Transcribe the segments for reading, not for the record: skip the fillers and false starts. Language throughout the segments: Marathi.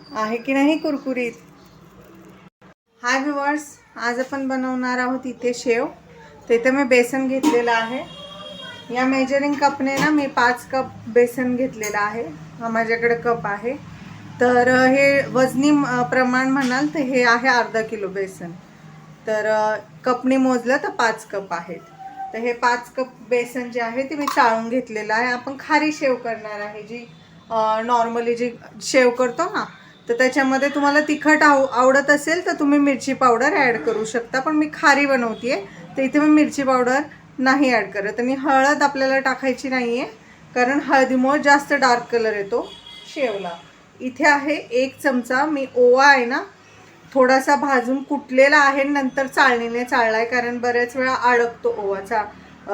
आहे की नाही कुरकुरीत. हाय व्ह्यूअर्स, आज आपण बनवणार आहोत इथे शेव. तर इथे मी बेसन घेतलेलं आहे. या मेजरिंग कपने ना मी 5 कप बेसन घेतलेलं आहे. हा माझ्याकडे कप आहे. तर हे वजनी प्रमाण म्हणाल तर हे आहे अर्धा किलो बेसन. तर कपने मोजलं तर 5 कप आहेत. तर हे 5 कप बेसन जे आहे ते मी चाळून घेतलेलं आहे. आपण खारी शेव करणार आहे, जी नॉर्मली जी शेव करतो ना, तर त्याच्यामध्ये तुम्हाला तिखट आवडत असेल तर तुम्ही मिरची पावडर ॲड करू शकता. पण मी खारी बनवते तर इथे मी मिरची पावडर नाही ॲड करत. आणि हळद आपल्याला टाकायची नाही आहे, कारण हळदीमुळे जास्त डार्क कलर येतो शेवला. इथे आहे 1 चमचा मी ओवा आहे ना, थोडासा भाजून कुटलेला आहे, नंतर चाळणीने चाळला आहे, कारण बऱ्याच वेळा अडकतो ओवाचा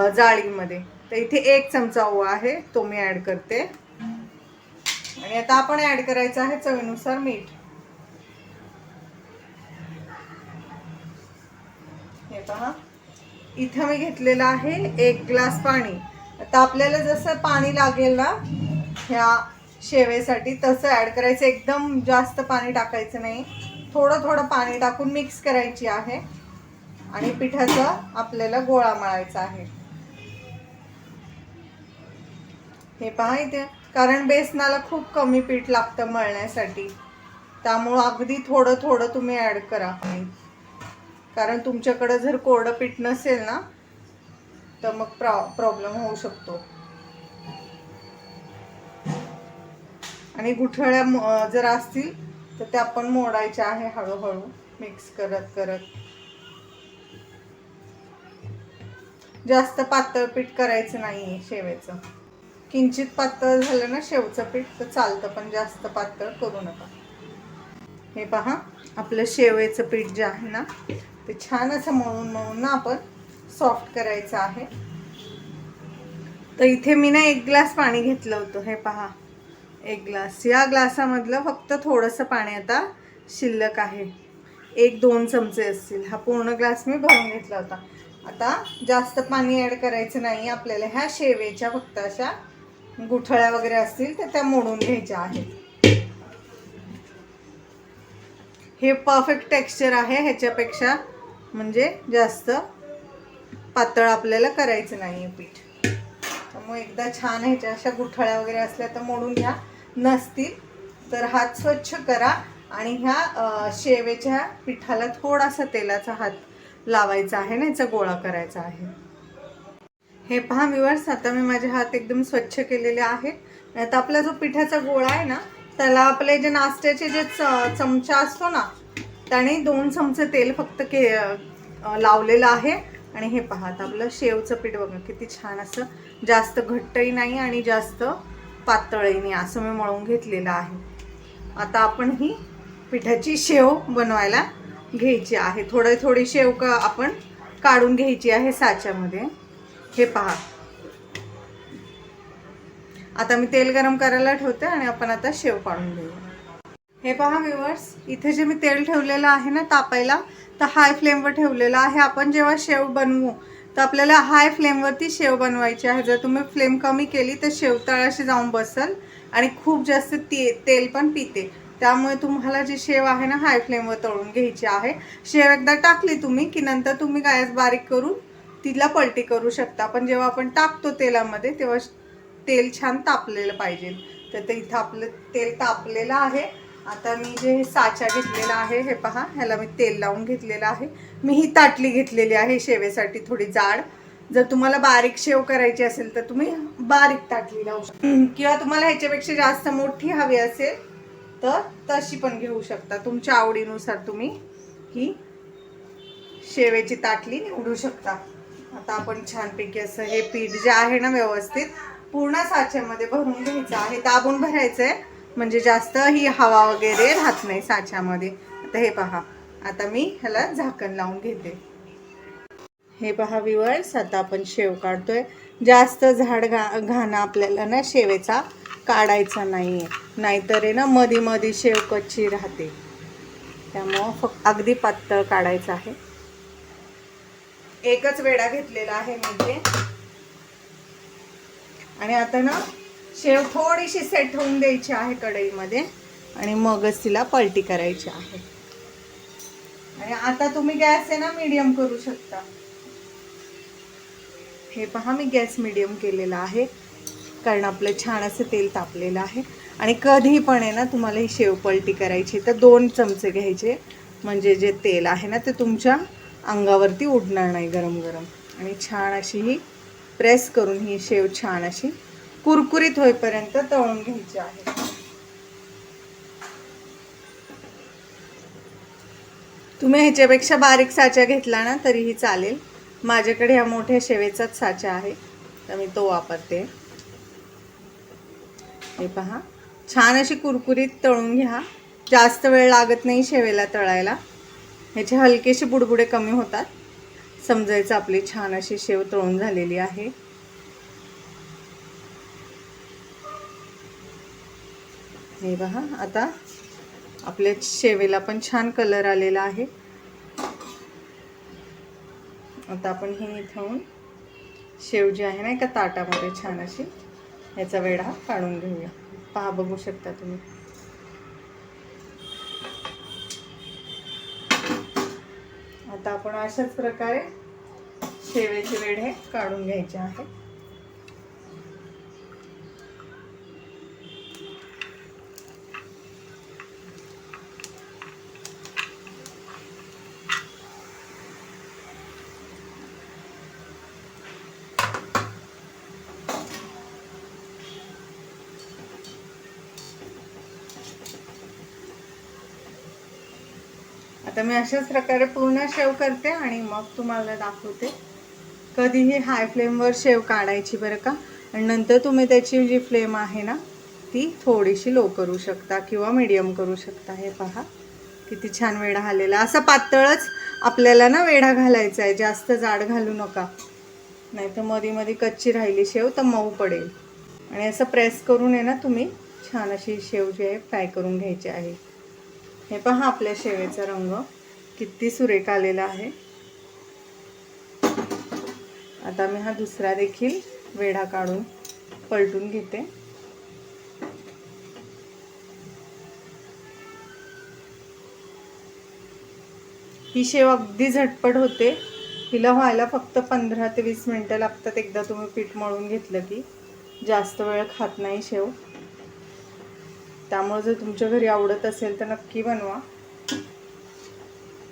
जाळीमध्ये. तर इथे 1 चमचा ओवा आहे, तो मी ॲड करते. आणि आता आपण ॲड करायचं आहे चवीनुसार मीठ. हे पहा, इथं मी घेतलेलं आहे 1 ग्लास पाणी. आता आपल्याला जसं पाणी लागेल ना ह्या शेवेसाठी तसं ॲड करायचं. एकदम जास्त पाणी टाकायचं नाही, थोडं थोडं पाणी टाकून मिक्स करायची आहे. आणि पिठाचा आपल्याला गोळा मळायचा आहे. हे पहा इथे, कारण बेसनाला खूप कमी पीठ लागतं मळण्यासाठी, त्यामुळं अगदी थोडं थोडं तुम्ही ॲड करा. कारण तुमच्याकडं जर कोरडं पीठ नसेल ना तर मग प्रॉब्लेम होऊ शकतो. आणि गुठळ्या जर असतील तर त्या आपण मोडायच्या आहे हळूहळू मिक्स करत करत. जास्त पातळ पीठ करायचं नाही आहे शेवेचं. किंचित पातळ झालं ना शेवचं पीठ तर चालतं, पण जास्त पातळ करू नका. हे पहा, आपलं शेवेचं पीठ जे आहे ना ते छान असं मळून मळून ना आपण सॉफ्ट करायचं आहे. तर इथे मी ना 1 ग्लास पाणी घेतलं होतं. हे पहा, 1 ग्लास. या ग्लासामधलं फक्त थोडंसं पाणी आता शिल्लक आहे. 1-2 चमचे असतील. हा पूर्ण ग्लास मी भरून घेतला होता. आता जास्त पाणी ॲड करायचं नाही आपल्याला. ह्या शेवेच्या फक्त अशा गुठळ्या वगैरे असतील तर त्या मोडून घ्यायच्या आहेत. हे परफेक्ट टेक्स्चर आहे. ह्याच्यापेक्षा म्हणजे जास्त पातळ आपल्याला करायचं नाही आहे पीठ. त्यामुळे एकदा छान ह्याच्या अशा गुठळ्या वगैरे असल्या तर मोडून घ्या. नसतील तर हात स्वच्छ करा आणि ह्या शेवेच्या पिठाला थोडासा तेलाचा हात लावायचा आहे ना, याचा गोळा करायचा आहे. हे पहा व्ह्यूअर्स, आता मी माझे हात एकदम स्वच्छ केलेले आहेत. आता आपला जो पिठाचा गोळा आहे ना, त्याला आपले जे नाश्त्याचे जे चमचा असतो ना, त्याने 2 चमचे तेल फक्त लावलेलं आहे. आणि हे पहा, आता आपलं शेवचं पीठ बघा किती छान असं, जास्त घट्टही नाही आणि जास्त पातळही नाही, असं मी मळून घेतलेलं आहे. आता आपण ही पिठाची शेव बनवायला घ्यायची आहे. थोडी शेव आपण काढून घ्यायची आहे साच्यामध्ये. हे पहा, आता मी तेल गरम करायला ठेवते आणि आपण आता शेव काढून घेऊ. हे पहा व्ह्यूअर्स, इथे जे मी तेल ठेवलेलं आहे ना तापायला, तर हाय फ्लेमवर ठेवलेलं आहे. आपण जेव्हा शेव बनवू तर आपल्याला हाय फ्लेमवरती शेव बनवायची आहे. जर तुम्ही फ्लेम कमी केली तर शेव तळाशी जाऊन बसल आणि खूप जास्त तेल पण पिते. त्यामुळे तुम्हाला जी शेव आहे ना हाय फ्लेमवर तळून घ्यायची आहे. शेव एकदा टाकली तुम्ही की नंतर तुम्ही गॅस बारीक करून तिला पलटी करू शकता. पण जेव्हा आपण टाकतो तेलामध्ये तेव्हा तेल छान तापलेलं पाहिजे. तर ते इथं आपलं तेल तापलेलं आहे. आता मी जे साचा घेतलेला आहे, हे पहा, ह्याला मी तेल लावून घेतलेलं आहे. मी ही ताटली घेतलेली आहे शेवेसाठी, थोडी जाड. जर तुम्हाला बारीक शेव करायची असेल तर तुम्ही बारीक ताटली लावू शकता, किंवा तुम्हाला ह्याच्यापेक्षा जास्त मोठी हवी असेल तर तशी पण घेऊ शकता. तुमच्या आवडीनुसार तुम्ही ही शेवेची ताटली निवडू शकता. आता आपण छानपैकी असं हे पीठ जे आहे ना व्यवस्थित पूर्ण साच्यामध्ये भरून घ्यायचं आहे. दाबून भरायचं आहे म्हणजे जास्त ही हवा वगैरे राहत नाही साच्यामध्ये. आता हे पहा, आता मी ह्याला झाकण लावून घेते. हे पहा व्ह्यूअर्स, आता आपण शेव काढतोय. जास्त झाड घाणा आपल्याला ना शेवेचा काढायचा नाही आहे, नाहीतर आहे ना मधी मधी शेव कच्ची राहते. त्यामुळं फक्त अगदी पातळ काढायचं आहे. एकच वेळा घेतलेला आहे म्हणजे. आणि आता ना शेव थोडीशी सेट होऊन द्यायची आहे कढईमध्ये. आणि मगच तिला पलटी करायची आहे. आणि आता तुम्ही गॅस आहे ना मीडियम करू शकता. हे पहा मी गॅस मीडियम केलेला आहे कारण आपलं छान असं तेल तापलेलं आहे. आणि कधी पण आहे ना तुम्हाला ही शेव पलटी करायची तर 2 चमचे घ्यायचे, म्हणजे जे तेल आहे ना ते तुमच्या अंगावरती उडणार नाही गरम गरम. आणि छान अशी ही प्रेस करून ही शेव छान अशी कुरकुरीत होईपर्यंत तळून घ्यायची आहे. तुम्ही ह्याच्यापेक्षा बारीक साचा घेतला ना तरीही चालेल. माझ्याकडे ह्या मोठ्या शेवेचाच साचा आहे तर मी तो वापरते. हे पहा छान अशी कुरकुरीत तळून घ्या. जास्त वेळ लागत नाही शेवेला तळायला. ह्याचे हलकेसे बुडबुडे कमी होतात. समजायचं आपली छान अशी शेव तळून झालेली आहे. हे पहा आता आपल्या शेवेला पण छान कलर आलेला आहे. आता आपण ही इथून शेव जी आहे ना एका ताटामध्ये छान अशी ह्याचा वेढा काढून घेऊया. पहा बघू शकता तुम्ही. आता आपण अशाच प्रकारे शेवेचे वेढे काढून घ्यायचे आहेत. आता मी अशाच प्रकारे पूर्ण शेव करते आणि मग तुम्हाला दाखवते. कधीही हाय फ्लेमवर शेव काढायची बरं का. आणि नंतर तुम्ही त्याची जी फ्लेम आहे ना ती थोडीशी लो करू शकता किंवा मीडियम करू शकता. हे पहा किती छान वेढा आलेला. असा पातळच आपल्याला ना वेढा घालायचा आहे, जास्त जाड घालू नका, नाही तर मध्ये मध्ये कच्ची राहिली शेव तर मऊ पडेल. आणि असं प्रेस करून आहे ना तुम्ही छान अशी शेव जी आहे फ्राय करून घ्यायची आहे. हे पहा आपल्या शेवेचा रंग किती सुरेख आलेला आहे. आता मी हा दुसरा देखील वेढा काढून पलटून घेते. ही शेव अगदी झटपट होते. हिला व्हायला फक्त 15 ते 20 मिनटं लागतात. एकदा तुम्ही पीठ मळून घेतलं की जास्त वेळ खात नाही शेव. त्यामुळे जर तुमच्या घरी आवडत असेल तर नक्की बनवा.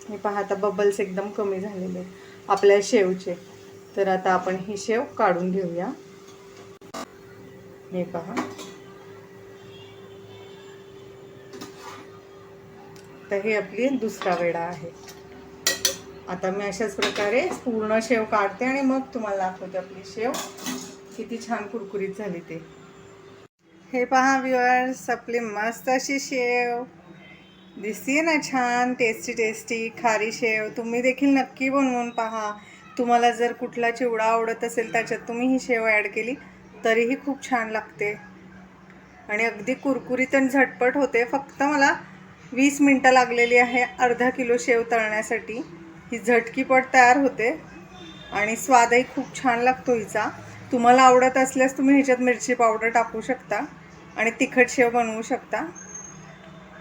हे पहा आता बबल्स एकदम कमी झालेले आपल्या शेवचे. तर आता आपण ही शेव काढून घेऊया. हे पहा तर हे आपली दुसरा वेढा आहे. आता मी अशाच प्रकारे पूर्ण शेव काढते आणि मग तुम्हाला दाखवते आपली शेव किती छान कुरकुरीत झाली ते. हे पहा व्ह्युअर्स आपली मस्त अशी शेव दिसते ना, छान टेस्टी टेस्टी खारी शेव. तुम्ही देखील नक्की बनवून पहा. तुम्हाला जर कुठला चिवडा आवडत असेल त्याच्यात तुम्ही ही शेव ॲड केली तरीही खूप छान लागते आणि अगदी कुरकुरीत आणि झटपट होते. फक्त मला 20 मिनटं लागलेली आहे अर्धा किलो शेव तळण्यासाठी. ही झटकीपट तयार होते आणि स्वादही खूप छान लागतो हिचा. तुम्हाला आवडत असल्यास तुम्ही ह्याच्यात मिरची पावडर टाकू शकता आणि तिखट शेव बनवू शकता.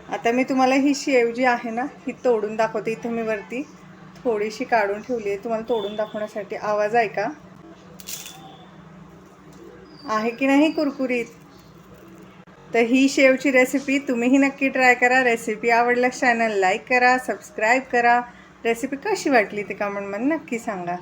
आता मी तुम्हाला ही शेव जी आहे ना ही तोडून दाखवते. इथं मी वरती थोडीशी काढून ठेवली आहे तुम्हाला तोडून दाखवण्यासाठी. आवाज ऐका, आहे की नाही कुरकुरीत. तर ही शेवची रेसिपी तुम्हीही नक्की ट्राय करा. रेसिपी आवडल्यास चॅनल लाईक करा, सबस्क्राईब करा. रेसिपी कशी वाटली ते कमेंटमध्ये नक्की सांगा.